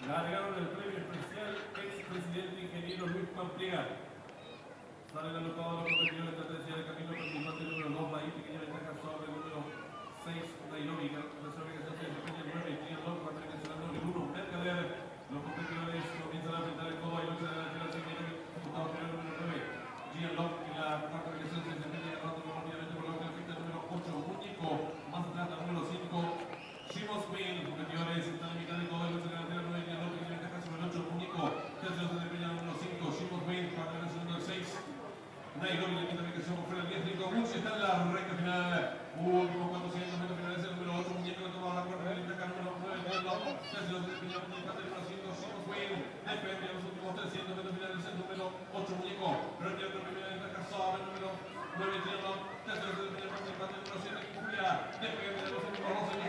Largaron el premio especial expresidente ingeniero Luis Pampliega. Salen anotados los competidores de tercera de camino participante número 2, Bahía Pequeña Ventaja sobre el número 6, Nairobi, tercera ubicación 6, Pequeña 9, Tía López, cuarta ubicación número 1, Mercader. Los competidores comienzan a apretar el codo y lucha de la final, resultado final número 9, Gia López, en la cuarta ubicación se desempeña agarrando rápidamente por la otra fiesta número 8, Muñeco, más atrás la número 5, Shimos Bin. Competidores están en mitad de codo y lucha de la final 9, Gia López, Pequeña Ventaja sobre el 8, Muñeco, tercero se desempeña el número 5, Shimos Bin, cuarta ubicación número 6, Nairobi, la quinta ubicación por fuera del 10, Rico Mucho está en la recta final. Últimos 400 metros finales, el número 8, Muñeco, le toma la cuarta del Itaca, número 9, Diablo, tercero se desempeña el número 5, Shimos Wayne, defende los últimos 300 metros finales, el número 8, Muñeco, retira la primera del Itaca, sobre el número 9, Diablo, tercero se desempeña el número 7, Julia, defende los últimos 12